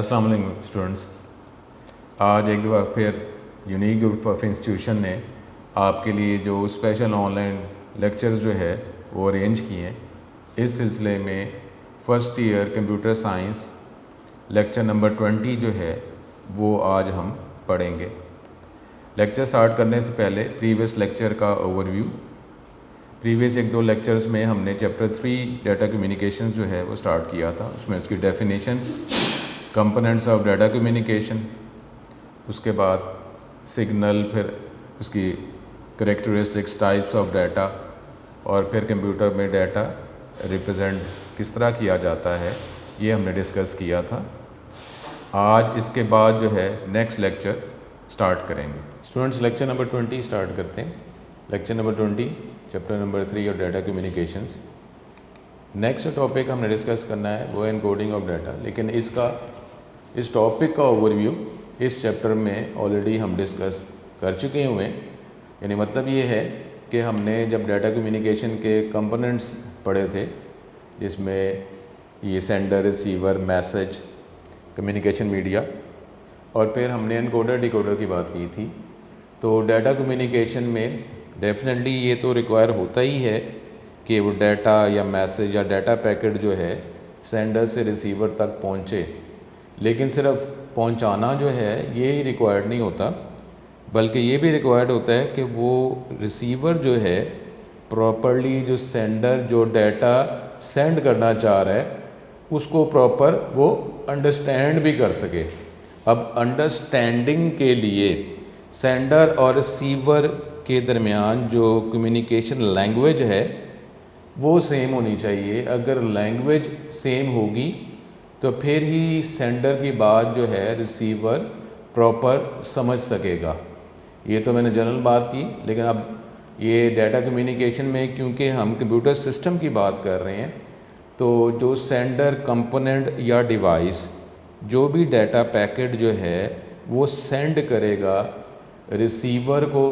अस्सलाम वालेकुम स्टूडेंट्स। आज एक दफ़ा फिर यूनिक ग्रुप ऑफ इंस्टीट्यूशन ने आपके लिए जो स्पेशल ऑनलाइन लेक्चर्स जो है वो अरेंज किए हैं। इस सिलसिले में first year computer science lecture number 20 जो है वो आज हम पढ़ेंगे। लेक्चर स्टार्ट करने से पहले प्रीवियस लेक्चर का ओवरव्यू। प्रीवियस एक दो लेक्चर्स में हमने चैप्टर 3 डाटा कम्युनिकेशन जो है वो स्टार्ट किया था। उसमें इसकी definitions, components of data communication, उसके बाद सिग्नल, फिर उसकी करेक्टरिस्टिक्स, टाइप्स ऑफ डाटा, और फिर कंप्यूटर में डाटा रिप्रेजेंट किस तरह किया जाता है, ये हमने डिस्कस किया था। आज इसके बाद जो है नेक्स्ट लेक्चर स्टार्ट करेंगे। स्टूडेंट्स, लेक्चर नंबर 20 स्टार्ट करते हैं। लेक्चर नंबर 20 चैप्टर नंबर 3 और डाटा कम्युनिकेशंस। नेक्स्ट टॉपिक हमने डिस्कस करना है वो एनकोडिंग ऑफ डाटा, लेकिन इस टॉपिक का ओवरव्यू इस चैप्टर में ऑलरेडी हम डिस्कस कर चुके हुए हैं। यानी मतलब ये है कि हमने जब डाटा कम्युनिकेशन के कंपोनेंट्स पढ़े थे, जिसमें ये sender, receiver, message, communication media, और फिर हमने एनकोडर डिकोडर की बात की थी। तो डाटा कम्युनिकेशन में डेफिनेटली ये तो रिक्वायर होता ही है कि वो डाटा या मैसेज या डाटा पैकेट जो है सेंडर से रिसीवर तक पहुँचे, लेकिन सिर्फ पहुँचाना जो है ये ही रिक्वायर्ड नहीं होता, बल्कि ये भी रिक्वायर्ड होता है कि वो रिसीवर जो है प्रॉपरली जो सेंडर जो डाटा सेंड करना चाह रहा है उसको प्रॉपर वो अंडरस्टैंड भी कर सके। अब अंडरस्टैंडिंग के लिए सेंडर और रिसीवर के दरमियान जो कम्युनिकेशन लैंग्वेज है वो सेम होनी चाहिए। अगर लैंग्वेज सेम होगी तो फिर ही सेंडर की बात जो है रिसीवर प्रॉपर समझ सकेगा। ये तो मैंने जनरल बात की, लेकिन अब ये डाटा कम्युनिकेशन में क्योंकि हम कंप्यूटर सिस्टम की बात कर रहे हैं, तो जो सेंडर कंपोनेंट या डिवाइस जो भी डाटा पैकेट जो है वो सेंड करेगा रिसीवर को,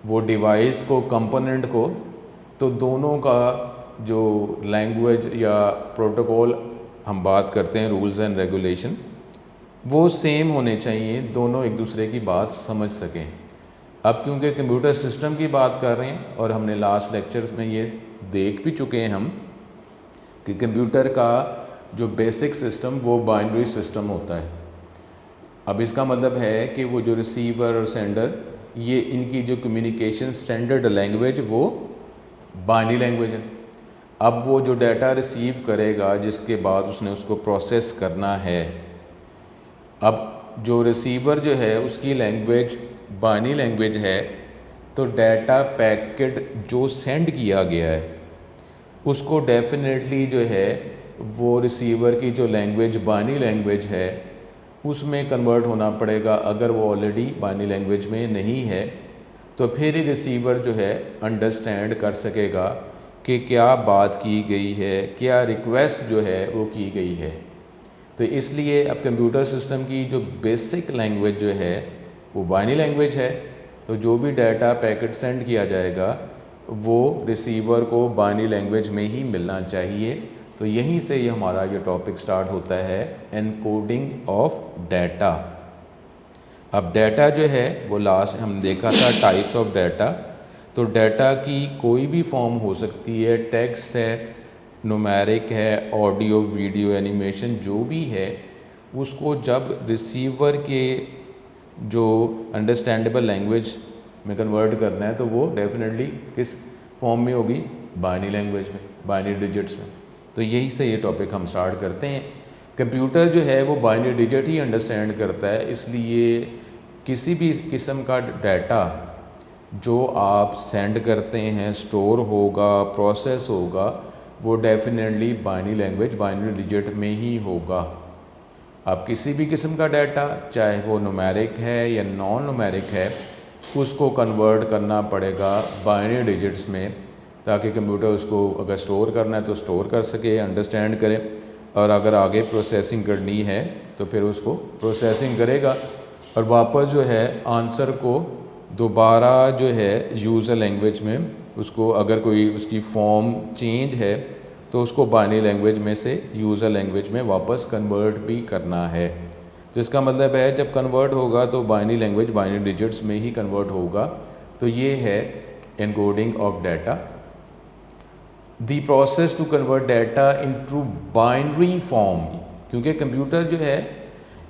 वो डिवाइस को, कंपोनेंट को, तो दोनों का जो लैंग्वेज या प्रोटोकॉल हम बात करते हैं, रूल्स एंड रेगुलेशन, वो सेम होने चाहिए, दोनों एक दूसरे की बात समझ सकें। अब क्योंकि कंप्यूटर सिस्टम की बात कर रहे हैं और हमने लास्ट लेक्चर्स में ये देख भी चुके हैं हम कि कंप्यूटर का जो बेसिक सिस्टम वो बाइनरी सिस्टम होता है। अब इसका मतलब है कि वो जो रिसीवर और सेंडर, ये इनकी जो कम्युनिकेशन स्टैंडर्ड लैंग्वेज वो बाइनरी लैंग्वेज है। अब वो जो डाटा रिसीव करेगा जिसके बाद उसने उसको प्रोसेस करना है, अब जो रिसीवर जो है उसकी लैंग्वेज बाइनरी लैंग्वेज है, तो डाटा पैकेट जो सेंड किया गया है उसको डेफिनेटली जो है वो रिसीवर की जो लैंग्वेज बाइनरी लैंग्वेज है उसमें कन्वर्ट होना पड़ेगा। अगर वो ऑलरेडी बाइनरी लैंग्वेज में नहीं है तो फिर ही रिसीवर जो है अंडरस्टैंड कर सकेगा कि क्या बात की गई है, क्या रिक्वेस्ट जो है वो की गई है। तो इसलिए अब कंप्यूटर सिस्टम की जो बेसिक लैंग्वेज जो है वो बाइनरी लैंग्वेज है, तो जो भी डाटा पैकेट सेंड किया जाएगा वो रिसीवर को बाइनरी लैंग्वेज में ही मिलना चाहिए। तो यहीं से ये हमारा ये टॉपिक स्टार्ट होता है, एनकोडिंग ऑफ डाटा। अब डाटा जो है वो लास्ट हम देखा था टाइप्स ऑफ डाटा। तो डाटा की कोई भी फॉर्म हो सकती है, टेक्स्ट है, न्यूमेरिक है, ऑडियो, वीडियो, एनिमेशन, जो भी है, उसको जब रिसीवर के जो अंडरस्टैंडेबल लैंग्वेज में कन्वर्ट करना है तो वो डेफिनेटली किस फॉर्म में होगी, बाइनरी लैंग्वेज में, बाइनरी डिजिट्स में। तो यही से ये टॉपिक हम स्टार्ट करते हैं। कंप्यूटर जो है वो बाइनरी डिजिट ही अंडरस्टैंड करता है, इसलिए किसी भी किस्म का डाटा जो आप सेंड करते हैं, स्टोर होगा, प्रोसेस होगा, वो definitely binary language, binary digit में ही होगा। अब किसी भी किस्म का डाटा, चाहे वो न्यूमेरिक है या नॉन न्यूमेरिक है, उसको कन्वर्ट करना पड़ेगा बाइनरी डिजिट्स में, ताकि कंप्यूटर उसको अगर स्टोर करना है तो स्टोर कर सके, अंडरस्टैंड करे, और अगर आगे प्रोसेसिंग करनी है तो फिर उसको प्रोसेसिंग करेगा और वापस जो है आंसर को दोबारा जो है यूज़र लैंग्वेज में उसको, अगर कोई उसकी फॉर्म चेंज है तो उसको बाइनरी लैंग्वेज में से यूज़र लैंग्वेज में वापस कन्वर्ट भी करना है। तो इसका मतलब है जब कन्वर्ट होगा तो बाइनरी लैंग्वेज बाइनरी डिजिट्स में ही कन्वर्ट होगा। तो ये है encoding of data. The process to convert data into binary form, क्योंकि कंप्यूटर जो है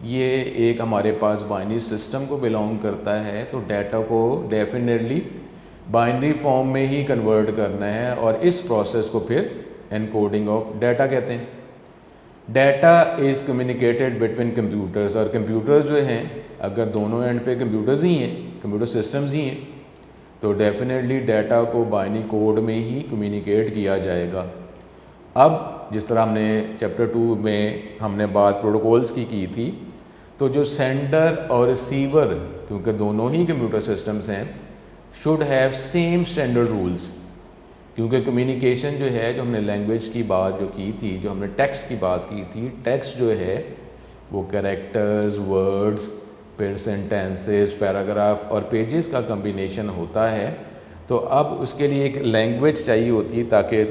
ये एक हमारे पास बाइनरी सिस्टम को बिलोंग करता है, तो डाटा को डेफिनेटली बाइनरी फॉर्म में ही कन्वर्ट करना है और इस प्रोसेस को फिर एनकोडिंग ऑफ डाटा कहते हैं। Data is communicated between computers, और कंप्यूटर्स जो हैं अगर दोनों एंड पे कंप्यूटर्स ही हैं, कंप्यूटर सिस्टम्स ही हैं, तो डेफिनेटली डाटा को बाइनरी कोड में ही कम्युनिकेट किया जाएगा। अब जिस तरह हमने चैप्टर 2 में हमने बात प्रोटोकॉल्स की थी, तो जो सेंडर और रिसीवर, क्योंकि दोनों ही कंप्यूटर सिस्टम्स हैं, should have same standard rules, क्योंकि कम्युनिकेशन जो है, जो हमने लैंग्वेज की बात जो की थी, जो हमने टेक्स्ट की बात की थी, टेक्स्ट जो है वो कैरेक्टर्स, वर्ड्स, फिर सेंटेंसेस, पैराग्राफ और पेजेस का कम्बिनेशन होता है। तो अब उसके लिए एक लैंग्वेज चाहिए होती है ताकि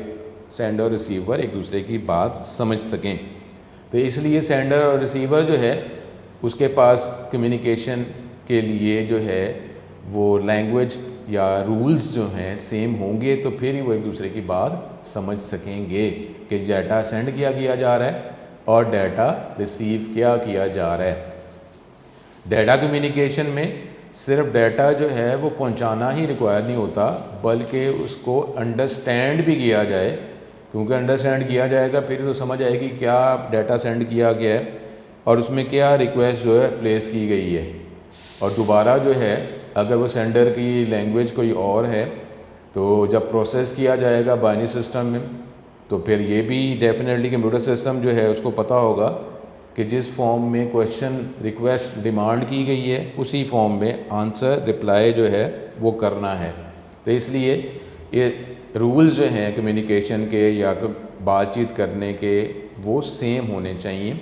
सेंडर और रिसीवर एक दूसरे की बात समझ सकें। तो इसलिए सेंडर और रिसीवर जो है उसके पास कम्युनिकेशन के लिए जो है वो लैंग्वेज या रूल्स जो हैं सेम होंगे, तो फिर ही वो एक दूसरे की बात समझ सकेंगे कि डाटा सेंड किया जा रहा है और डाटा रिसीव किया जा रहा है। डाटा कम्युनिकेशन में सिर्फ डाटा जो है वो पहुंचाना ही रिक्वायर नहीं होता, बल्कि उसको अंडरस्टैंड भी किया जाए, क्योंकि अंडरस्टैंड किया जाएगा फिर तो समझ आएगी क्या डाटा सेंड किया गया है और उसमें क्या रिक्वेस्ट जो है प्लेस की गई है। और दोबारा जो है अगर वो सेंडर की लैंग्वेज कोई और है, तो जब प्रोसेस किया जाएगा बाइनरी सिस्टम में, तो फिर ये भी डेफिनेटली कंप्यूटर सिस्टम जो है उसको पता होगा कि जिस फॉर्म में क्वेश्चन रिक्वेस्ट डिमांड की गई है उसी फॉर्म में आंसर रिप्लाई जो है वो करना है। तो इसलिए ये रूल्स जो हैं कम्युनिकेशन के या बातचीत करने के वो सेम होने चाहिए।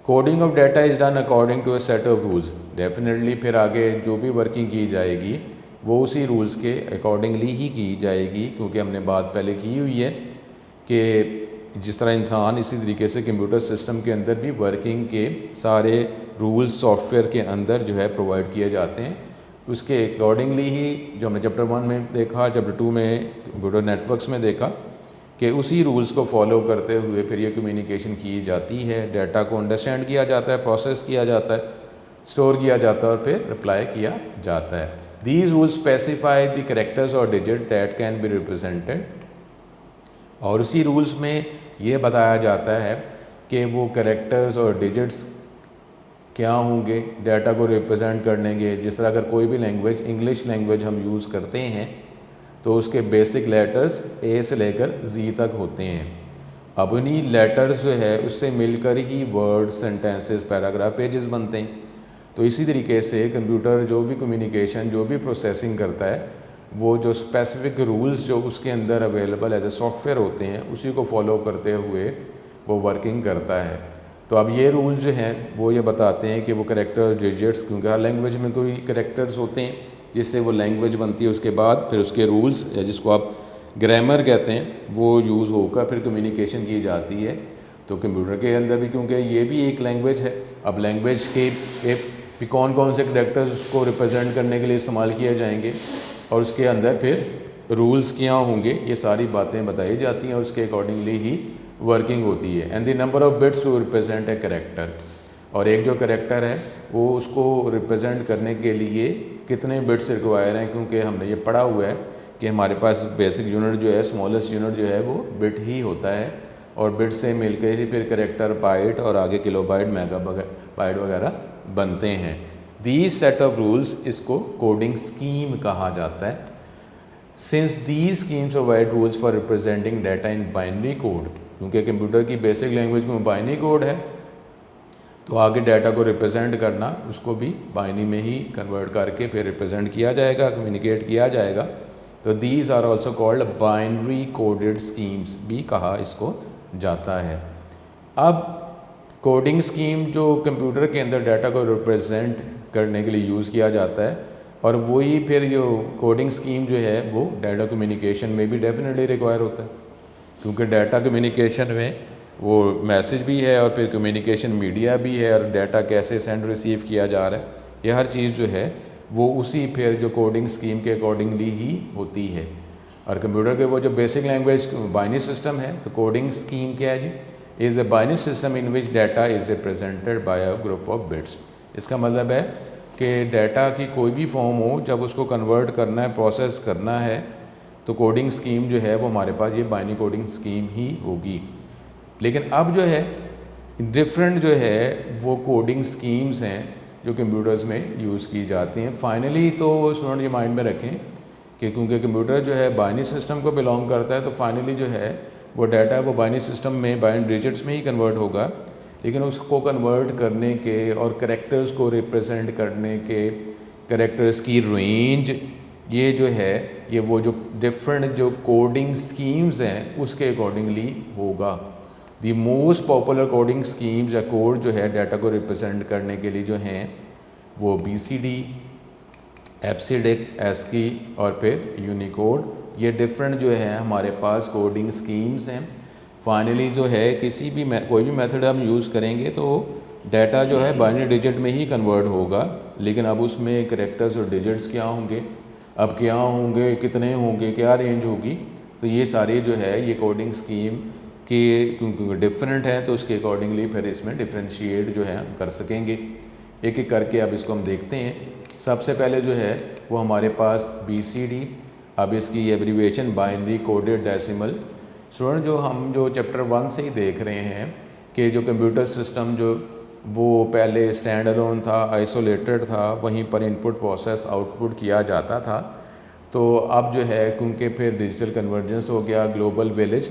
Coding of data is done according to a set of rules. Definitely फिर आगे जो भी वर्किंग की जाएगी वो उसी रूल्स के अकॉर्डिंगली ही की जाएगी, क्योंकि हमने बात पहले की हुई है कि जिस तरह इंसान इसी तरीके से कंप्यूटर सिस्टम के अंदर भी वर्किंग के सारे रूल्स सॉफ्टवेयर के अंदर जो है प्रोवाइड किए जाते हैं, उसके अकॉर्डिंगली ही जो हमने चैप्टर 1 में देखा, चैप्टर 2 में कंप्यूटर नेटवर्क्स में देखा कि उसी रूल्स को फॉलो करते हुए फिर ये कम्युनिकेशन की जाती है। डाटा को अंडरस्टैंड किया जाता है, प्रोसेस किया जाता है, स्टोर किया जाता है और फिर रिप्लाई किया जाता है। These rules specify the characters और digit that can be represented, और उसी रूल्स में ये बताया जाता है कि वो कैरेक्टर्स और डिजिट्स क्या होंगे डाटा को रिप्रेजेंट करने के। जिस तरह अगर कोई भी लैंग्वेज, इंग्लिश लैंग्वेज हम यूज़ करते हैं तो उसके बेसिक लेटर्स ए से लेकर जी तक होते हैं। अब उन्हीं लेटर्स जो है उससे मिलकर ही वर्ड, सेंटेंसेस, पैराग्राफ, पेजेस बनते हैं। तो इसी तरीके से कंप्यूटर जो भी कम्युनिकेशन, जो भी प्रोसेसिंग करता है, वो जो स्पेसिफिक रूल्स जो उसके अंदर अवेलेबल एज ए सॉफ्टवेयर होते हैं उसी को फॉलो करते हुए वो वर्किंग करता है। तो अब ये रूल जो हैं वो ये बताते हैं कि वो कैरेक्टर्स, डिजिट्स, क्योंकि हर लैंग्वेज में कोई कैरेक्टर्स होते हैं जिससे वो लैंग्वेज बनती है, उसके बाद फिर उसके रूल्स या जिसको आप ग्रामर कहते हैं वो यूज़ होकर फिर कम्युनिकेशन की जाती है। तो कंप्यूटर के अंदर भी क्योंकि ये भी एक लैंग्वेज है, अब लैंग्वेज के भी कौन कौन से कैरेक्टर्स उसको रिप्रेजेंट करने के लिए इस्तेमाल किए जाएंगे और उसके अंदर फिर रूल्स क्या होंगे, ये सारी बातें बताई जाती हैं और उसके अकॉर्डिंगली ही वर्किंग होती है। And the number of bits to represent a character, और एक जो कैरेक्टर है वो उसको रिप्रेजेंट करने के लिए कितने बिट्स रिक्वायर हैं, क्योंकि हमने ये पढ़ा हुआ है कि हमारे पास बेसिक यूनिट जो है, स्मॉलेस्ट यूनिट जो है वो बिट ही होता है, और बिट से मिलकर ही फिर कैरेक्टर, बाइट और आगे किलोबाइट, मेगाबाइट वगैरह बनते हैं। दीज सेट ऑफ रूल्स इसको कोडिंग स्कीम कहा जाता है। Since these schemes provide rules for representing data in binary code, क्योंकि कंप्यूटर की बेसिक लैंग्वेज में बाइनरी कोड है, तो आगे डाटा को रिप्रेजेंट करना उसको भी बाइनरी में ही कन्वर्ट करके फिर रिप्रेजेंट किया जाएगा, कम्युनिकेट किया जाएगा। तो these are also called binary coded schemes भी कहा इसको जाता है। अब कोडिंग स्कीम जो कंप्यूटर के अंदर डाटा को रिप्रेजेंट करने के लिए यूज़ किया जाता है, और वही फिर जो कोडिंग स्कीम जो है वो डाटा कम्युनिकेशन में भी डेफिनेटली रिक्वायर होता है। क्योंकि डाटा कम्युनिकेशन में वो मैसेज भी है और फिर कम्युनिकेशन मीडिया भी है और डाटा कैसे सेंड रिसीव किया जा रहा है, ये हर चीज़ जो है वो उसी फिर जो कोडिंग स्कीम के अकॉर्डिंगली ही होती है। और कंप्यूटर के वो जो बेसिक लैंग्वेज बाइनरी सिस्टम है, तो कोडिंग स्कीम क्या है जी, is a binary system in which data is represented by a group of bits. इसका मतलब है कि डाटा की कोई भी फॉर्म हो, जब उसको कन्वर्ट करना है, प्रोसेस करना है, तो कोडिंग स्कीम जो है वो हमारे पास ये बाइनरी कोडिंग स्कीम ही होगी। लेकिन अब जो है डिफरेंट जो है वो कोडिंग स्कीम्स हैं जो कंप्यूटर्स में यूज़ की जाती हैं। फाइनली तो स्टूडेंट ये माइंड में रखें कि क्योंकि कंप्यूटर जो है बाइनरी सिस्टम को बिलोंग करता है, तो फाइनली जो है वो डाटा वो बाइनरी सिस्टम में बाइनरी डिजिट्स में ही कन्वर्ट होगा। लेकिन उसको कन्वर्ट करने के और कैरेक्टर्स को रिप्रेजेंट करने के कैरेक्टर्स की रेंज, ये जो है ये वो जो डिफरेंट जो कोडिंग स्कीम्स हैं उसके अकॉर्डिंगली होगा। The most popular coding schemes या कोड जो है डाटा को रिप्रेजेंट करने के लिए जो हैं वो BCD, एप्सिडिक, ASCII और फिर यूनिकोड, ये डिफरेंट जो है हमारे पास कोडिंग स्कीम्स हैं। फाइनली जो है किसी भी कोई भी मेथड हम यूज़ करेंगे तो डाटा जो है बाइनरी डिजिट में ही कन्वर्ट होगा। लेकिन अब उसमें कैरेक्टर्स और डिजिट्स क्या होंगे, अब क्या होंगे, कितने होंगे, क्या रेंज होगी, तो ये सारे जो है ये कोडिंग स्कीम के क्योंकि डिफरेंट है तो उसके अकॉर्डिंगली फिर इसमें डिफ्रेंशिएट जो है हम कर सकेंगे। एक एक करके अब इसको हम देखते हैं। सबसे पहले जो है वो हमारे पास BCD, अब इसकी abbreviation binary coded decimal. Student जो हम जो चैप्टर 1 से ही देख रहे हैं कि जो कंप्यूटर सिस्टम जो वो पहले स्टैंड अलोन था, आइसोलेटेड था, वहीं पर इनपुट प्रोसेस आउटपुट किया जाता था। तो अब जो है क्योंकि फिर डिजिटल कन्वर्जेंस हो गया, ग्लोबल विलेज।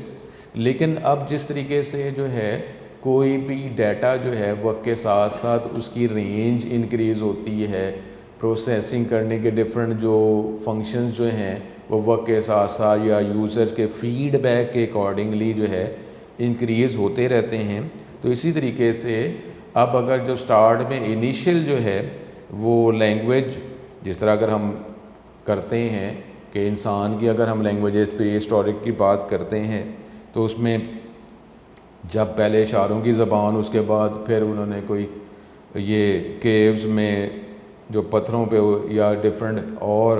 लेकिन अब जिस तरीके से जो है कोई भी डाटा जो है वक्त के साथ साथ उसकी रेंज इंक्रीज़ होती है, प्रोसेसिंग करने के डिफरेंट जो फंक्शंस जो हैं वो वक्त के साथ साथ या यूज़र्स के फीडबैक के अकॉर्डिंगली जो है इंक्रीज़ होते रहते हैं। तो इसी तरीके से अब अगर जो स्टार्ट में इनिशियल जो है वो लैंग्वेज, जिस तरह अगर हम करते हैं कि इंसान की अगर हम लैंग्वेजेस पे हिस्टोरिक की बात करते हैं तो उसमें जब पहले इशारों की ज़बान, उसके बाद फिर उन्होंने कोई ये केव्स में जो पत्थरों पे या डिफरेंट और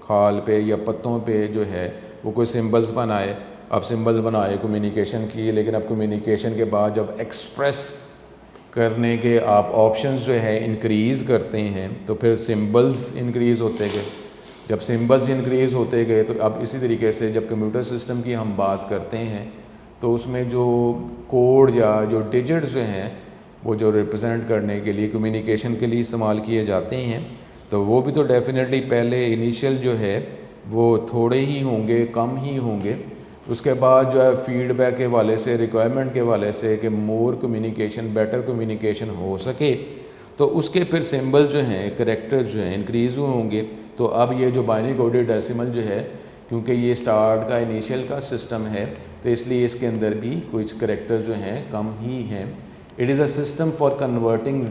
खाल पे या पत्तों पे जो है वो कोई सिंबल्स बनाए। अब सिंबल्स बनाए, कम्युनिकेशन की, लेकिन अब कम्युनिकेशन के बाद जब एक्सप्रेस करने के आप ऑप्शंस जो है इंक्रीज़ करते हैं तो फिर सिंबल्स इंक्रीज़ होते गए। जब सिंबल्स इंक्रीज़ होते गए तो अब इसी तरीके से जब कंप्यूटर सिस्टम की हम बात करते हैं तो उसमें जो कोड या जो डिजिट्स जो हैं वो जो रिप्रेजेंट करने के लिए, कम्युनिकेशन के लिए इस्तेमाल किए जाते हैं, तो वो भी तो डेफिनेटली पहले इनिशियल जो है वो थोड़े ही होंगे, कम ही होंगे। उसके बाद जो है फीडबैक के वाले से, रिक्वायरमेंट के वाले से कि मोर कम्युनिकेशन, बेटर कम्युनिकेशन हो सके, तो उसके फिर सिंबल जो हैं, कैरेक्टर्स जो हैं इंक्रीज़ हुए होंगे। तो अब ये जो बाइनरी कोडेड डेसिमल जो है, क्योंकि ये स्टार्ट का इनिशियल का सिस्टम है तो इसलिए इसके अंदर भी कुछ कैरेक्टर जो हैं कम ही हैं। It is a system for converting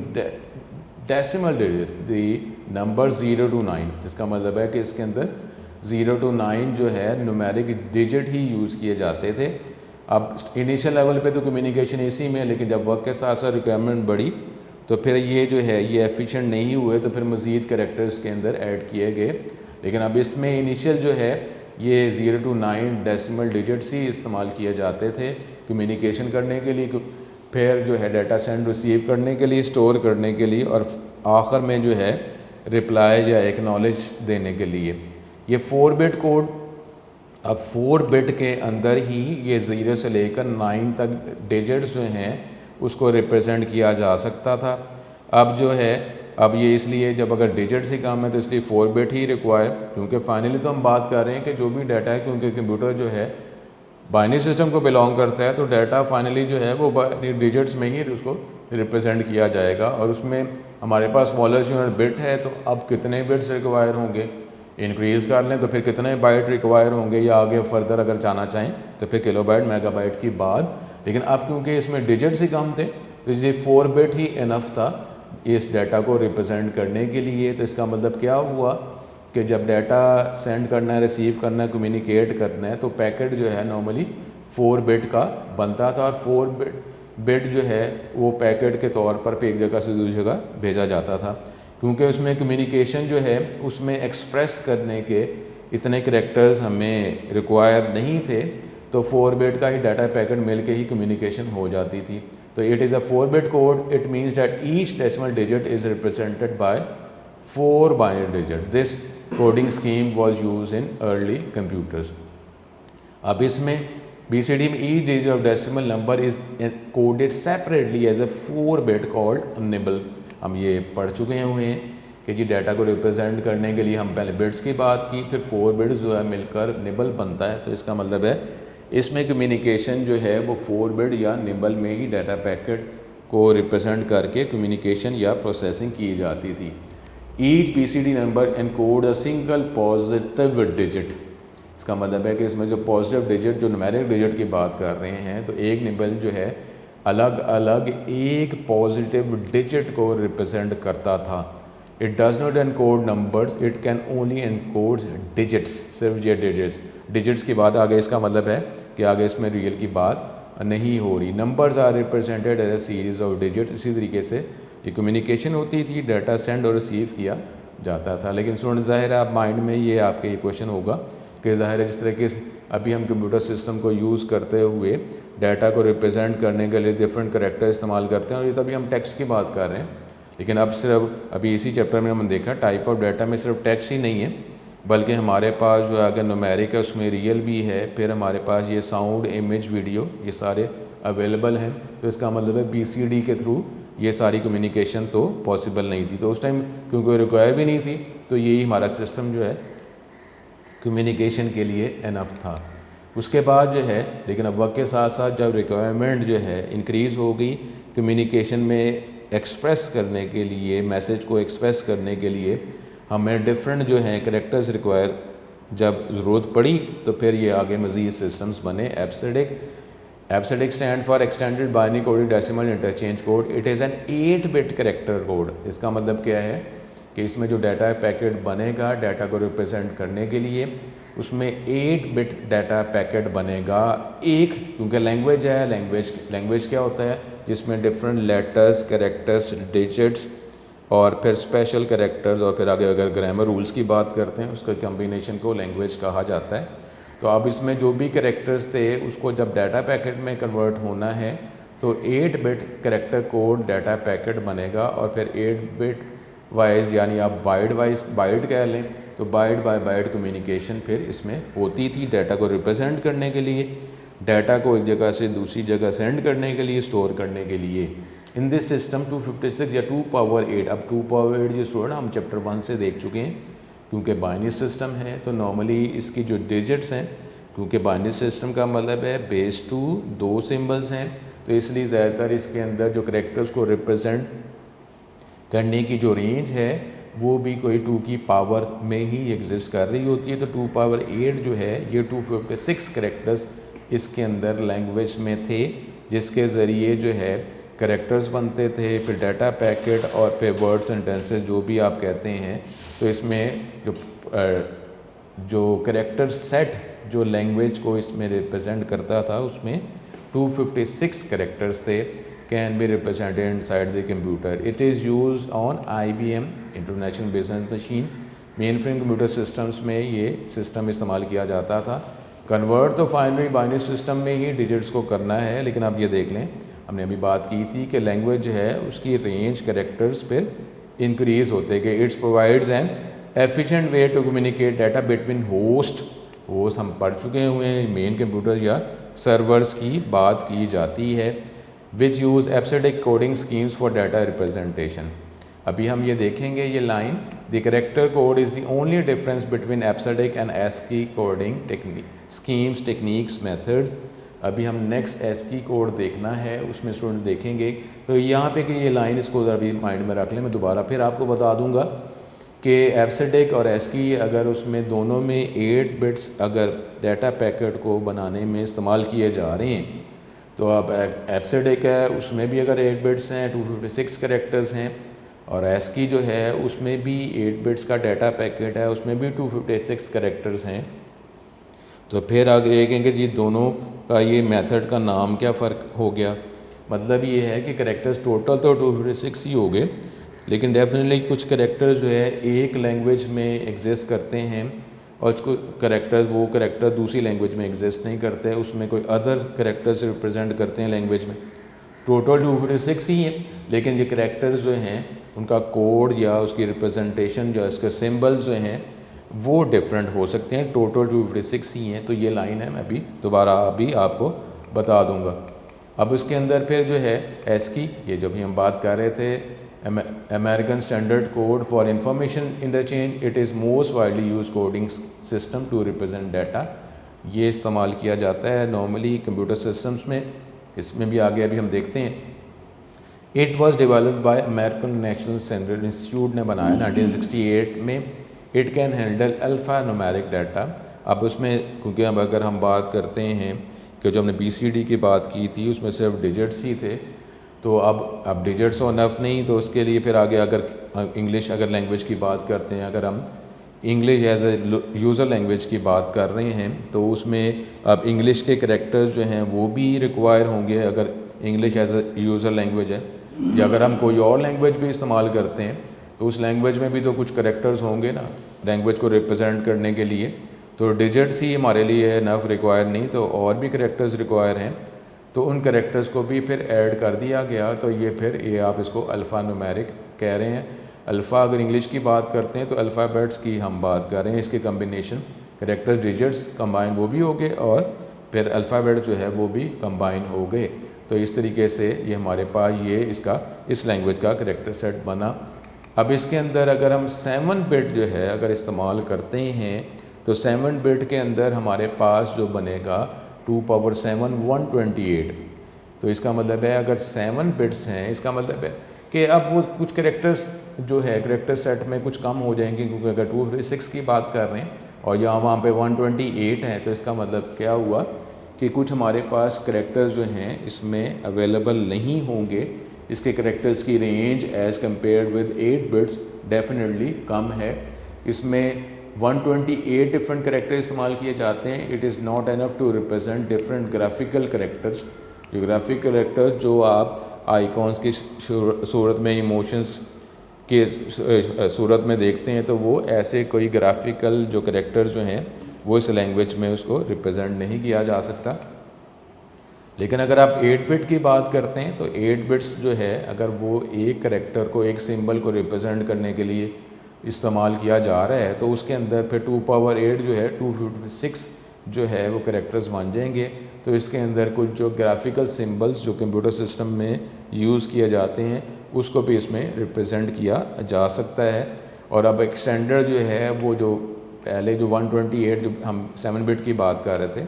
decimal digits the number 0 to 9। इसका मतलब है कि इसके अंदर 0 to 9 जो है न्यूमेरिक डिजिट ही यूज़ किए जाते थे। अब इनिशियल लेवल पे तो कम्युनिकेशन इसी में, लेकिन जब वक्त के साथ साथ रिक्वायरमेंट बढ़ी तो फिर ये जो है ये एफिशिएंट नहीं हुए तो फिर मज़ीद कैरेक्टर्स के अंदर ऐड किए गए। लेकिन अब इसमें इनिशियल जो है ये 0 to 9 डेसिमल डिजिट्स ही इस्तेमाल किए जाते थे कम्युनिकेशन करने के लिए, फिर जो है डाटा सेंड रिसीव करने के लिए, स्टोर करने के लिए, और आखिर में जो है रिप्लाई या एक्नॉलेज देने के लिए। ये 4 बिट कोड, अब 4 बिट के अंदर ही ये 0 से लेकर 9 तक डिजिट्स जो हैं उसको रिप्रेजेंट किया जा सकता था। अब जो है अब ये इसलिए जब अगर डिजिट्स ही कम है तो इसलिए 4 बिट ही रिक्वायर, क्योंकि फाइनली तो हम बात कर रहे हैं कि जो भी डाटा है, क्योंकि कंप्यूटर जो है बाइनरी सिस्टम को बिलोंग करता है तो डाटा फाइनली जो है वो डिजिट्स में ही उसको रिप्रेजेंट किया जाएगा। और उसमें हमारे पास स्मॉलेस्ट यूनिट बिट है, तो अब कितने बिट्स रिक्वायर होंगे, इंक्रीज़ कर लें तो फिर कितने बाइट रिक्वायर होंगे, या आगे फर्दर अगर जाना चाहें तो फिर किलोबाइट मेगाबाइट की बात। लेकिन अब क्योंकि इसमें डिजिट्स ही कम थे तो ये 4 बिट ही इनफ था इस डाटा को रिप्रेजेंट करने के लिए। तो इसका मतलब क्या हुआ कि जब डाटा सेंड करना है, रिसीव करना है, कम्युनिकेट करना है, तो पैकेट जो है नॉर्मली 4 बिट का बनता था और 4 बिट जो है वो पैकेट के तौर पर एक जगह से दूसरी जगह भेजा जाता था, क्योंकि उसमें कम्युनिकेशन जो है उसमें एक्सप्रेस करने के इतने करैक्टर्स हमें रिक्वायर नहीं थे, तो 4 बिट का ही डाटा पैकेट मिल के ही कम्युनिकेशन हो जाती थी। तो it is a 4 bit code, it means that each decimal digit is represented by 4 binary digit. This coding scheme was used in early computers. अब इसमें BCD में each digit of decimal number is coded separately as a 4 bit called nibble. हम ये पढ़ चुके हुए हैं कि जी डाटा को रिप्रेजेंट करने के लिए हम पहले बिट्स की बात की, फिर 4 बिट्स जो है मिलकर निबल बनता है। तो इसका मतलब है इसमें कम्युनिकेशन जो है वो 4 बिट या निबल में ही डाटा पैकेट को रिप्रेजेंट करके कम्युनिकेशन या प्रोसेसिंग की जाती थी। Each BCD number encode a single positive digit. इसका मतलब है कि इसमें जो पॉजिटिव डिजिट, जो न्यूमेरिक डिजिट की बात कर रहे हैं, तो एक निबल जो है अलग अलग एक पॉजिटिव डिजिट को रिप्रेजेंट करता था। It does not encode numbers, it can only encode digits. सिर्फ ये डिजिट्स की बात आगे, इसका मतलब है कि आगे इसमें रियल की बात नहीं हो रही। Numbers are represented as a series of digit. इसी तरीके से ये कम्युनिकेशन होती थी, डाटा सेंड और रिसीव किया जाता था। लेकिन स्टूडेंट ज़ाहिर है आप माइंड में ये आपके ये क्वेश्चन होगा कि ज़ाहिर है जिस तरीके से अभी हम कंप्यूटर सिस्टम को यूज़ करते हुए डाटा को रिप्रेजेंट करने के लिए डिफरेंट करैक्टर इस्तेमाल करते हैं, और ये तभी हम टेक्स्ट की बात कर रहे हैं। लेकिन अब सिर्फ अभी इसी चैप्टर में हमने देखा टाइप ऑफ डाटा में सिर्फ टेक्स्ट ही नहीं है, बल्कि हमारे पास जो अगर न्यूमेरिक है उसमें रियल भी है, फिर हमारे पास ये साउंड, इमेज, वीडियो ये सारे अवेलेबल हैं। तो इसका मतलब है BCD के थ्रू ये सारी कम्युनिकेशन तो पॉसिबल नहीं थी। तो उस टाइम क्योंकि रिक्वायर भी नहीं थी, तो यही हमारा सिस्टम जो है कम्युनिकेशन के लिए इनफ था। उसके बाद जो है, लेकिन अब वक्त के साथ साथ जब रिक्वायरमेंट जो है इंक्रीज़ हो गई कम्युनिकेशन में एक्सप्रेस करने के लिए, मैसेज को एक्सप्रेस करने के लिए हमें डिफरेंट जो हैं करैक्टर्स रिक्वायर जब ज़रूरत पड़ी, तो फिर ये आगे मज़ीद सिस्टम्स बने। EBCDIC stand for extended binary coded decimal interchange code. It is an 8 bit character code. इसका मतलब क्या है कि इसमें जो डाटा पैकेट बनेगा डाटा को रिप्रेजेंट करने के लिए, उसमें 8 बिट डाटा पैकेट बनेगा एक, क्योंकि लैंग्वेज है, लैंग्वेज क्या होता है जिसमें डिफरेंट लेटर्स, कैरेक्टर्स, डिजिट्स और फिर स्पेशल कैरेक्टर्स, और फिर आगे अगर ग्रामर रूल्स की बात करते हैं उसका कम्बिनेशन को लैंग्वेज कहा जाता है। तो अब इसमें जो भी कैरेक्टर्स थे उसको जब डाटा पैकेट में कन्वर्ट होना है तो 8 bit character code data packet बनेगा, और फिर 8 बिट वाइज यानी आप बाइट कह लें, तो बाइट बाय बाइट कम्युनिकेशन फिर इसमें होती थी डाटा को रिप्रेजेंट करने के लिए, डाटा को एक जगह से दूसरी जगह सेंड करने के लिए, स्टोर करने के लिए। इन दिस सिस्टम 256 या 2 पावर 8, अब 2 पावर 8 जो स्टूडेंट हम चैप्टर 1 से देख चुके हैं, क्योंकि बाइनरी सिस्टम है तो नॉर्मली इसकी जो डिजिट्स हैं, क्योंकि बाइनरी सिस्टम का मतलब है बेस 2 2 सिंबल्स हैं, तो इसलिए ज़्यादातर इसके अंदर जो करैक्टर्स को रिप्रेजेंट करने की जो रेंज है वो भी कोई 2 की पावर में ही एग्जिस्ट कर रही होती है। तो 2 पावर 8 जो है ये 256 करैक्टर्स इसके अंदर लैंग्वेज में थे, जिसके ज़रिए जो है करैक्टर्स बनते थे, फिर डाटा पैकेट और फिर वर्ड सेंटेंसेस जो भी आप कहते हैं। तो इसमें जो करैक्टर सेट जो लैंग्वेज को इसमें रिप्रेजेंट करता था उसमें 256 करैक्टर्स थे, can be represented inside the computer. It is used on IBM international business machine. Main frame computer systems में ये सिस्टम इस्तेमाल किया जाता था। कन्वर्ट तो बाइनरी सिस्टम में ही डिजिट्स को करना है, लेकिन आप ये देख लें हमने अभी बात की थी कि लैंग्वेज जो है उसकी रेंज कैरेक्टर्स पर इंक्रीज़ होते गए। It's provides an efficient way to communicate data between host हम पढ़ चुके हुए हैं, मेन कंप्यूटर या सर्वर्स की बात की जाती है, which use EBCDIC coding schemes for data representation. अभी हम ये देखेंगे ये line, the character code is the only difference between EBCDIC and ASCII coding schemes, techniques, methods. अभी हम नेक्स्ट ASCII कोड देखना है, उसमें स्टूडेंट देखेंगे। तो यहाँ पे कि ये लाइन इसको अभी माइंड में रख लें, मैं दोबारा फिर आपको बता दूंगा कि एब्सिडिक और ASCII अगर उसमें दोनों में 8 बिट्स अगर डाटा पैकेट को बनाने में इस्तेमाल किए जा रहे हैं, तो अब एब्सिडिक है उसमें भी अगर 8 बिट्स हैं 256 कैरेक्टर्स हैं, और ASCII जो है उसमें भी 8 बिट्स का डाटा पैकेट है, उसमें भी 256 कैरेक्टर्स हैं। तो फिर आगे देखेंगे जी दोनों का ये मेथड का नाम क्या फ़र्क हो गया। मतलब ये है कि करेक्टर्स टोटल तो 256 ही हो गए, लेकिन डेफिनेटली कुछ करेक्टर्स जो है एक लैंग्वेज में एग्जिस्ट करते हैं और वो करेक्टर दूसरी लैंग्वेज में एग्जिस्ट नहीं करते, उसमें कोई अदर करेक्टर्स रिप्रेजेंट करते हैं लैंग्वेज में। टोटल 256 ही हैं, लेकिन ये करेक्टर्स जो हैं उनका कोड या उसकी रिप्रेजेंटेशन जो इसके सिंबल्स जो हैं वो डिफरेंट हो सकते हैं। टोटल 256 ही हैं। तो ये लाइन है, मैं अभी दोबारा अभी आपको बता दूंगा। अब उसके अंदर फिर जो है ASCII, ये जो भी हम बात कर रहे थे, American standard code for information interchange, it is most widely use coding system to represent data. ये इस्तेमाल किया जाता है नॉर्मली कंप्यूटर सिस्टम्स में। इसमें भी आगे अभी हम देखते हैं। It was developed by American national standard institute ने बनाया 1968 में। It can handle alpha numeric data. अब उसमें क्योंकि अब अगर हम बात करते हैं कि जो हमने BCD की बात की थी उसमें सिर्फ डिजिट्स ही थे, तो अब डिजिट्स और नफ नहीं, तो उसके लिए फिर आगे अगर इंग्लिश अगर लैंग्वेज की बात करते हैं, अगर हम English as a user language की बात कर रहे हैं तो उसमें अब इंग्लिश के करेक्टर्स जो हैं वो भी रिक्वायर होंगे अगर English as a user language है। या अगर हम कोई और लैंग्वेज भी इस्तेमाल करते हैं तो उस लैंग्वेज में भी तो कुछ करेक्टर्स होंगे ना लैंग्वेज को रिप्रेजेंट करने के लिए। तो डिजिट्स ही हमारे लिए नफ रिक्वायर नहीं, तो और भी करेक्टर्स रिक्वायर हैं, तो उन करेक्टर्स को भी फिर ऐड कर दिया गया। तो ये आप इसको अल्फ़ा न्यूमेरिक कह रहे हैं। अल्फ़ा अगर इंग्लिश की बात करते हैं तो अल्फ़ाबेट्स की हम बात कर रहे हैं, इसके कम्बिनेशन करेक्टर्स डिजिट्स कंबाइन वो भी हो गए और फिर अल्फ़ाबेट जो है वो भी कंबाइन हो गए। तो इस तरीके से ये हमारे पास इस लैंग्वेज का करेक्टर सेट बना। अब इसके अंदर अगर हम 7 बिट जो है अगर इस्तेमाल करते हैं तो 7 बिट के अंदर हमारे पास जो बनेगा 2 पावर 7 128। तो इसका मतलब है अगर 7 बिट्स हैं, इसका मतलब है कि अब वो कुछ करेक्टर्स जो है करेक्टर सेट में कुछ कम हो जाएंगे, क्योंकि अगर 256 की बात कर रहे हैं और यहाँ वहाँ पे 128 हैं, तो इसका मतलब क्या हुआ कि कुछ हमारे पास करेक्टर्स जो हैं इसमें अवेलेबल नहीं होंगे। इसके करेक्टर्स की range as compare with 8 bits definitely कम है। इसमें 128 डिफरेंट करेक्टर इस्तेमाल किए जाते हैं। It is not enough to represent different graphical characters. जो ग्राफिकल करेक्टर्स जो आप आइकॉन्स की सूरत में, इमोशंस के सूरत में देखते हैं, तो वो ऐसे कोई ग्राफिकल जो करेक्टर जो हैं वो इस लैंग्वेज में उसको रिप्रेजेंट नहीं किया जा सकता। लेकिन अगर आप 8 बिट की बात करते हैं तो 8 बिट्स जो है अगर वो एक करेक्टर को, एक सिंबल को रिप्रेजेंट करने के लिए इस्तेमाल किया जा रहा है तो उसके अंदर फिर 2 पावर 8 जो है 256 जो है वो करेक्टर्स बन जाएंगे। तो इसके अंदर कुछ जो ग्राफिकल सिंबल्स जो कंप्यूटर सिस्टम में यूज़ किए जाते हैं उसको भी इसमें रिप्रेजेंट किया जा सकता है। और अब एक्सटेंडर जो है वो जो पहले जो 128 जो हम 7 बिट की बात कर रहे थे,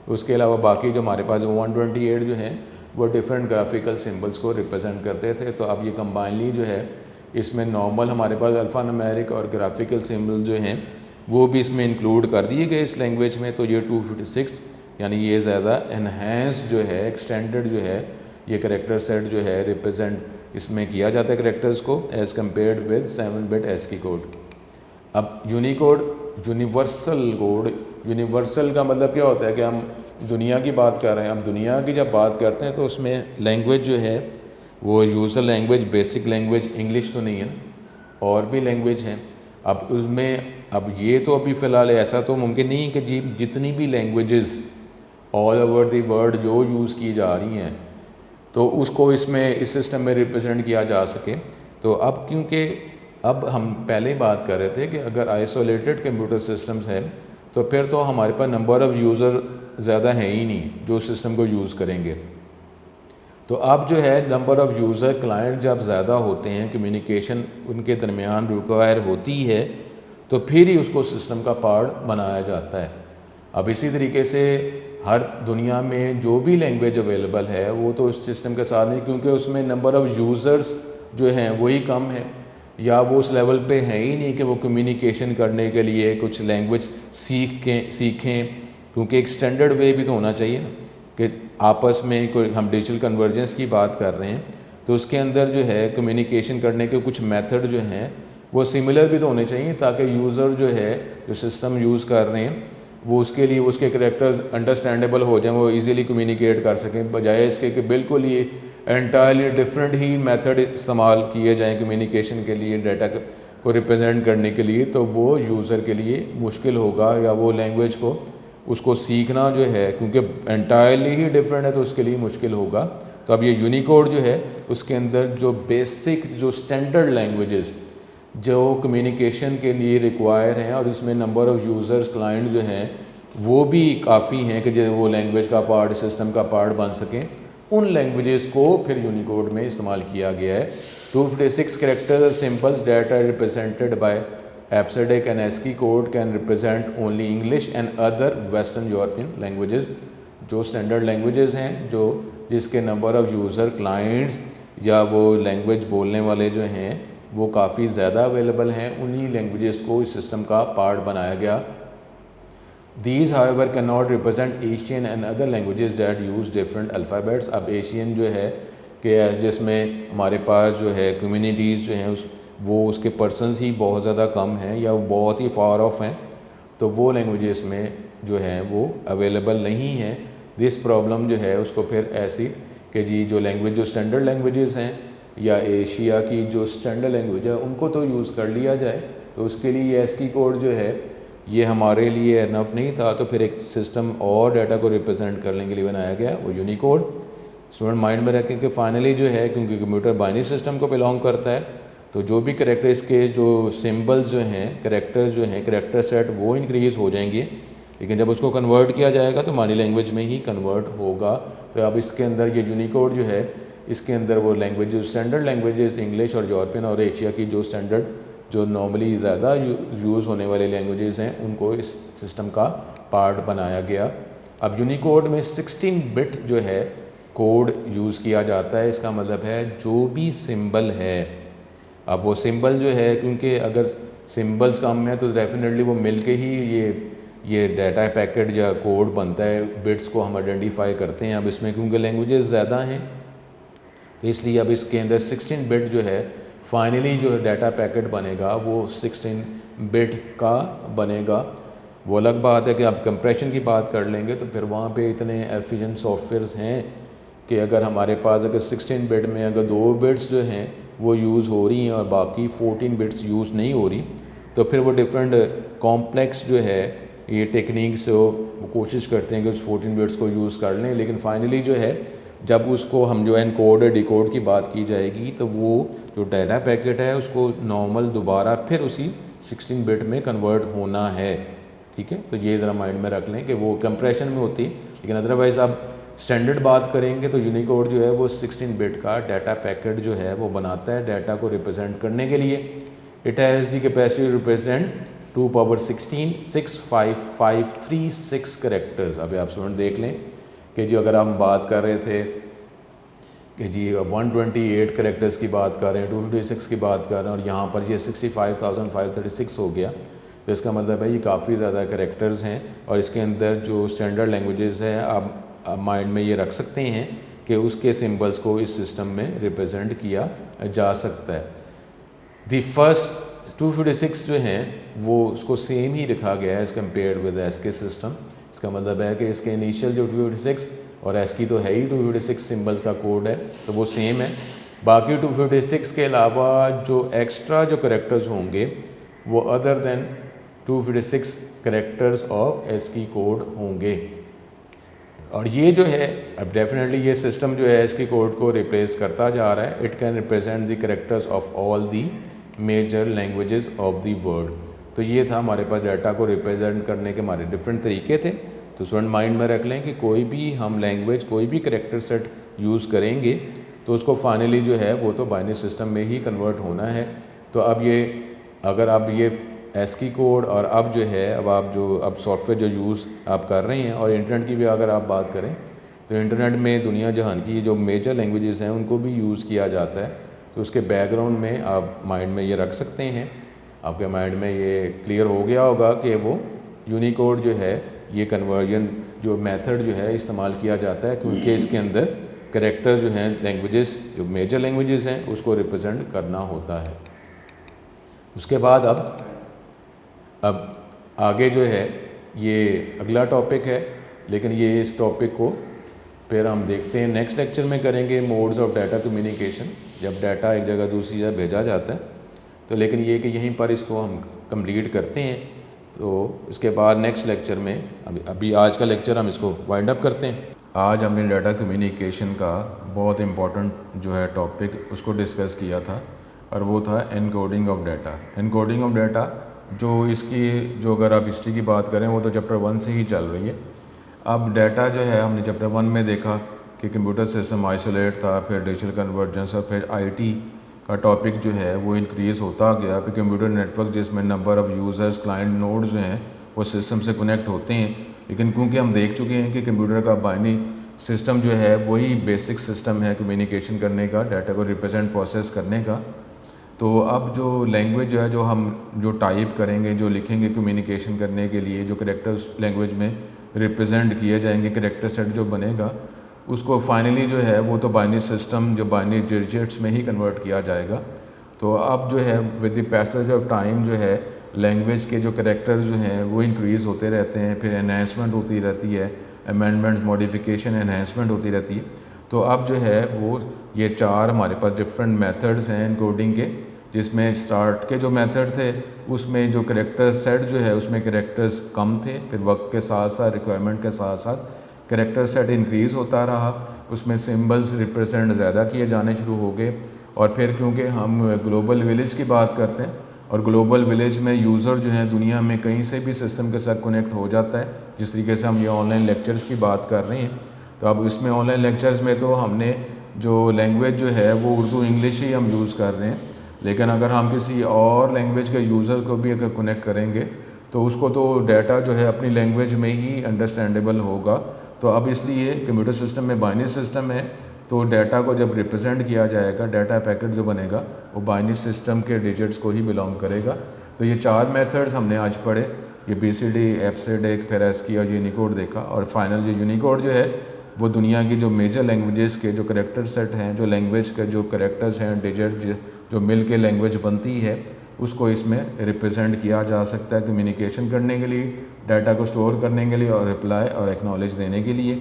उसके अलावा बाकी जो हमारे पास 128 जो हैं वो डिफरेंट ग्राफिकल सिंबल्स को रिप्रेजेंट करते थे। तो अब ये कंबाइनली जो है इसमें नॉर्मल हमारे पास अल्फ़ा न्यूमेरिक और ग्राफिकल सिंबल जो हैं वो भी इसमें इंक्लूड कर दिए गए इस लैंग्वेज में। तो ये 256 यानी ये ज़्यादा एनहेंस जो है, एक्सटेंडेड जो है ये करेक्टर सेट जो है रिप्रेजेंट इसमें किया जाता है करेक्टर्स को as compared with 7 bit ASCII code. अब यूनिकोड, यूनिवर्सल कोड, यूनिवर्सल का मतलब क्या होता है कि हम दुनिया की बात कर रहे हैं। अब दुनिया की जब बात करते हैं तो उसमें लैंग्वेज जो है वो user language, basic language English तो नहीं है, और भी लैंग्वेज हैं। अब उसमें अब ये तो अभी फ़िलहाल ऐसा तो मुमकिन नहीं कि जितनी भी languages all over the world जो यूज़ की जा रही हैं तो उसको इसमें इस सिस्टम में रिप्रेजेंट किया जा सके। तो अब क्योंकि अब हम पहले ही बात कर रहे थे कि अगर आइसोलेटेड कंप्यूटर सिस्टम्स हैं तो फिर तो हमारे पास नंबर ऑफ़ यूज़र ज़्यादा है ही नहीं जो सिस्टम को यूज़ करेंगे। तो अब जो है नंबर ऑफ़ यूज़र क्लाइंट जब ज़्यादा होते हैं, कम्युनिकेशन उनके दरमियान रिक्वायर होती है, तो फिर ही उसको सिस्टम का पार्ट बनाया जाता है। अब इसी तरीके से हर दुनिया में जो भी लैंग्वेज अवेलेबल है वो तो उस सिस्टम के साथ नहीं, क्योंकि उसमें नंबर ऑफ़ यूज़र्स जो हैं वही कम है या वो उस लेवल पे है ही नहीं कि वो कम्युनिकेशन करने के लिए कुछ लैंग्वेज सीखें, क्योंकि एक स्टैंडर्ड वे भी तो होना चाहिए ना कि आपस में कोई हम डिजिटल कन्वर्जेंस की बात कर रहे हैं तो उसके अंदर जो है कम्युनिकेशन करने के कुछ मेथड जो हैं वो सिमिलर भी तो होने चाहिए ताकि यूज़र जो है जो सिस्टम यूज़ कर रहे हैं वो उसके लिए उसके करेक्टर्स अंडरस्टैंडेबल हो जाएं, वो इजीली कम्युनिकेट कर सकें, बजाय इसके कि बिल्कुल ये एंटायरली डिफरेंट ही मेथड इस्तेमाल किए जाएं कम्युनिकेशन के लिए, डाटा को रिप्रेजेंट करने के लिए, तो वो यूज़र के लिए मुश्किल होगा, या वो लैंग्वेज को उसको सीखना जो है क्योंकि एंटायरली ही डिफरेंट है तो उसके लिए मुश्किल होगा। तो अब ये यूनिकोड जो है उसके अंदर जो बेसिक जो स्टैंडर्ड लैंग्वेजेस जो कम्युनिकेशन के लिए रिक्वायर हैं और उसमें नंबर ऑफ़ यूज़र्स क्लाइंट जो हैं वो भी काफ़ी हैं कि जो वो लैंग्वेज का पार्ट, सिस्टम का पार्ट बन सकें, उन लैंग्वेजेस को फिर यूनिकोड में इस्तेमाल किया गया है। 256 कैरेक्टर्स और symbols that are represented by EBCDIC and ASCII code can represent only English and other western European languages. जो स्टैंडर्ड लैंग्वेजेस हैं जो जिसके नंबर ऑफ़ यूज़र क्लाइंट्स या वो लैंग्वेज बोलने वाले जो हैं वो काफ़ी ज़्यादा अवेलेबल हैं, उन्हीं लैंग्वेजेस को इस सिस्टम का पार्ट बनाया गया। These however cannot represent Asian and other languages that use different alphabets। अब एशियन जो है कि जिसमें हमारे पास जो है कम्युनिटीज़ जो हैं वो उसके पर्सनस ही बहुत ज़्यादा कम हैं या बहुत ही फार ऑफ हैं, तो वो लैंग्वेजेस में जो हैं वो अवेलेबल नहीं हैं। दिस प्रॉब्लम जो है उसको फिर ऐसी कि जी जो लैंग्वेज जो स्टैंडर्ड लैंग्वेजेस हैं या एशिया की जो स्टैंडर्ड लैंग्वेज है उनको तो यूज़ कर लिया जाए, तो उसके लिए एस्की कोड जो है ये हमारे लिए इनफ नहीं था, तो फिर एक सिस्टम और डाटा को रिप्रेजेंट करने के लिए बनाया गया वो यूनिकोड। स्टूडेंट माइंड में रखें कि फाइनली जो है क्योंकि कंप्यूटर बाइनरी सिस्टम को बिलोंग करता है, तो जो भी करेक्टर इसके जो सिंबल्स जो हैं करेक्टर्स जो हैं करेक्टर सेट वो इंक्रीज़ हो जाएंगे, लेकिन जब उसको कन्वर्ट किया जाएगा तो हमारी लैंग्वेज में ही कन्वर्ट होगा। तो अब इसके अंदर ये यूनिकोड जो है इसके अंदर वो लैंग्वेज जो स्टैंडर्ड लैंग्वेजेस इंग्लिश और यूरोपियन और एशिया की जो स्टैंडर्ड जो नॉर्मली ज़्यादा यूज़ होने वाले लैंग्वेजेस हैं उनको इस सिस्टम का पार्ट बनाया गया। अब यूनिकोड में 16 बिट जो है कोड यूज़ किया जाता है। इसका मतलब है जो भी सिंबल है, अब वो सिंबल जो है क्योंकि अगर सिंबल्स कम हैं तो डेफिनेटली वो मिल के ही ये डाटा पैकेट या कोड बनता है, बिट्स को हम आइडेंटिफाई करते हैं। अब इसमें क्योंकि लैंग्वेजेस ज़्यादा हैं तो इसलिए अब इसके अंदर 16 बिट जो है फाइनली जो डाटा पैकेट बनेगा वो 16 बिट का बनेगा। वो अलग बात है कि आप कंप्रेशन की बात कर लेंगे तो फिर वहाँ पे इतने एफिशिएंट सॉफ्टवेयर्स हैं कि अगर हमारे पास अगर 16 बिट में अगर 2 बिट्स जो हैं वो यूज़ हो रही हैं और बाकी 14 बिट्स यूज़ नहीं हो रही, तो फिर वो डिफरेंट कॉम्प्लेक्स जो है ये टेक्निक से वो कोशिश करते हैं कि उस 14 बिट्स को यूज़ कर लें, लेकिन फाइनली जो है जब उसको हम जो एनकोड और डिकोड की बात की जाएगी तो वो जो डाटा पैकेट है उसको नॉर्मल दोबारा फिर उसी 16 बिट में कन्वर्ट होना है। ठीक है, तो ये ज़रा माइंड में रख लें कि वो कंप्रेशन में होती, लेकिन अदरवाइज़ आप स्टैंडर्ड बात करेंगे तो यूनिकोड जो है वो 16 बिट का डाटा पैकेट जो है वो बनाता है डाटा को रिप्रेजेंट करने के लिए। It has the capacity to represent 2 power 16 65536 करेक्टर्स। अभी आप स्टूडेंट देख लें कि जो अगर हम बात कर रहे थे कि जी 128 करेक्टर्स की बात कर रहे हैं, 256 की बात कर रहे हैं और यहाँ पर ये 65,536 हो गया, तो इसका मतलब है ये काफ़ी ज़्यादा करेक्टर्स हैं। और इसके अंदर जो स्टैंडर्ड लैंग्वेजेस हैं आप माइंड में ये रख सकते हैं कि उसके सिंबल्स को इस सिस्टम में रिप्रेजेंट किया जा सकता है। दी फर्स्ट 256 जो हैं वो उसको सेम ही रखा गया है as compare with ASCII system. इसका मतलब है कि इसके इनिशियल जो 256 और एस्की तो है ही 256 सिंबल का कोड है तो वो सेम है। बाकी 256 के अलावा जो एक्स्ट्रा जो करेक्टर्स होंगे वो other than 256 characters of ASCII code होंगे। और ये जो है अब डेफिनेटली ये सिस्टम जो है एस्की कोड को रिप्लेस करता जा रहा है। It can represent the characters of all the major languages of the world. तो ये था हमारे पास डाटा को रिप्रेजेंट करने के हमारे डिफरेंट तरीके थे। तो स्टूडेंट माइंड में रख लें कि कोई भी हम लैंग्वेज कोई भी करेक्टर सेट यूज़ करेंगे तो उसको फाइनली जो है वो तो बाइनरी सिस्टम में ही कन्वर्ट होना है। तो अब ये अगर आप ये एस्की कोड और अब जो है अब सॉफ्टवेयर जो यूज़ आप कर रहे हैं और इंटरनेट की भी अगर आप बात करें तो इंटरनेट में दुनिया जहान की जो मेजर लैंग्वेजेस हैं उनको भी यूज़ किया जाता है। तो उसके बैकग्राउंड में आप माइंड में ये रख सकते हैं, आपके माइंड में ये क्लियर हो गया होगा कि वो यूनिकोड जो है ये कन्वर्जन जो मेथड जो है इस्तेमाल किया जाता है क्योंकि इसके अंदर करेक्टर जो हैं लैंग्वेजेस जो मेजर लैंग्वेजेस हैं उसको रिप्रेजेंट करना होता है। उसके बाद अब आगे जो है ये अगला टॉपिक है, लेकिन ये इस टॉपिक को फिर हम देखते हैं नेक्स्ट लेक्चर में करेंगे, मोड्स ऑफ डाटा कम्युनिकेशन, जब डाटा एक जगह दूसरी जगह भेजा जाता है। तो लेकिन ये कि यहीं पर इसको हम कंप्लीट करते हैं, तो इसके बाद नेक्स्ट लेक्चर में अभी आज का लेक्चर हम इसको वाइंड अप करते हैं। आज हमने डाटा कम्युनिकेशन का बहुत इम्पोर्टेंट जो है टॉपिक उसको डिस्कस किया था, और वो था encoding of data. Encoding of data जो इसकी जो अगर आप हिस्ट्री की बात करें वो तो चैप्टर 1 से ही चल रही है। अब डाटा जो है हमने चैप्टर 1 में देखा कि कंप्यूटर सिस्टम आइसोलेट था, फिर डिजिटल कन्वर्जेंस, और फिर आईटी का टॉपिक जो है वो इंक्रीज़ होता गया। फिर कंप्यूटर नेटवर्क जिसमें number of users, client nodes जो हैं वो सिस्टम से कनेक्ट होते हैं। लेकिन क्योंकि हम देख चुके हैं कि कंप्यूटर का बाइनरी सिस्टम जो है वही बेसिक सिस्टम है कम्युनिकेशन करने का, डाटा को रिप्रेजेंट प्रोसेस करने का। तो अब जो लैंग्वेज जो है जो हम जो टाइप करेंगे, जो लिखेंगे कम्युनिकेशन करने के लिए, जो कैरेक्टर्स लैंग्वेज में रिप्रेजेंट किए जाएंगे, कैरेक्टर सेट जो बनेगा उसको फाइनली जो है वो तो बाइनरी सिस्टम जो बाइनरी डिजिट्स में ही कन्वर्ट किया जाएगा। तो अब जो है with the passage of time जो है लैंग्वेज के जो कैरेक्टर्स जो हैं वो इंक्रीज़ होते रहते हैं, फिर एनहांसमेंट होती रहती है, अमेंडमेंट्स, मॉडिफिकेशन, एनहांसमेंट होती रहती है। तो अब जो है वो ये 4 हमारे पास डिफरेंट मेथड्स हैं एनकोडिंग के, जिसमें स्टार्ट के जो मेथड थे उसमें जो कैरेक्टर सेट जो है उसमें कैरेक्टर्स कम थे, फिर वक्त के साथ साथ रिक्वायरमेंट के साथ साथ कैरेक्टर सेट इंक्रीज़ होता रहा, उसमें सिंबल्स रिप्रेजेंट ज़्यादा किए जाने शुरू हो गए। और फिर क्योंकि हम ग्लोबल विलेज की बात करते हैं और ग्लोबल विलेज में यूज़र जो है दुनिया में कहीं से भी सिस्टम के साथ कनेक्ट हो जाता है, जिस तरीके से हम ये ऑनलाइन लेक्चर्स की बात कर रहे हैं। तो अब इसमें ऑनलाइन लेक्चर्स में तो हमने जो लैंग्वेज जो है वो उर्दू इंग्लिश ही हम यूज़ कर रहे हैं, लेकिन अगर हम किसी और लैंग्वेज के यूज़र को भी अगर कनेक्ट करेंगे तो उसको तो डाटा जो है अपनी लैंग्वेज में ही अंडरस्टैंडेबल होगा। तो अब इसलिए कंप्यूटर सिस्टम में बाइनरी सिस्टम है, तो डाटा को जब रिप्रेजेंट किया जाएगा, डाटा पैकेट जो बनेगा वो बाइनरी सिस्टम के डिजिट्स को ही बिलोंग करेगा। तो ये 4 मेथड्स हमने आज पढ़े, ये BCD, एप्सिडिक, फिर ASCII और यूनिकोड देखा, और फाइनल जो यूनिकोड जो है वो दुनिया की जो मेजर लैंग्वेजेस के जो करेक्टर सेट हैं, जो लैंग्वेज के जो करेक्टर्स हैं, डिजिट जो मिल के लैंग्वेज बनती है, उसको इसमें रिप्रेजेंट किया जा सकता है कम्युनिकेशन करने के लिए, डाटा को स्टोर करने के लिए, और रिप्लाई और एक्नॉलेज देने के लिए।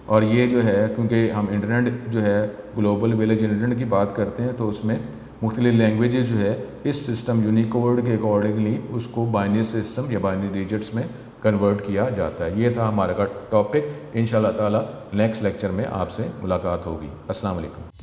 और ये जो है क्योंकि हम इंटरनेट जो है ग्लोबल विलेज इंटरनेट की बात करते हैं, तो उसमें मुख्तलिफ लैंग्वेजेस जो है इस सिस्टम यूनिकोड के अकॉर्डिंगली उसको बाइनरी सिस्टम या बाइनरी डिजिट्स में कन्वर्ट किया जाता है। ये था हमारा का टॉपिक। इंशाल्लाह ताला नेक्स्ट लेक्चर में आपसे मुलाकात होगी। अस्सलाम वालेकुम।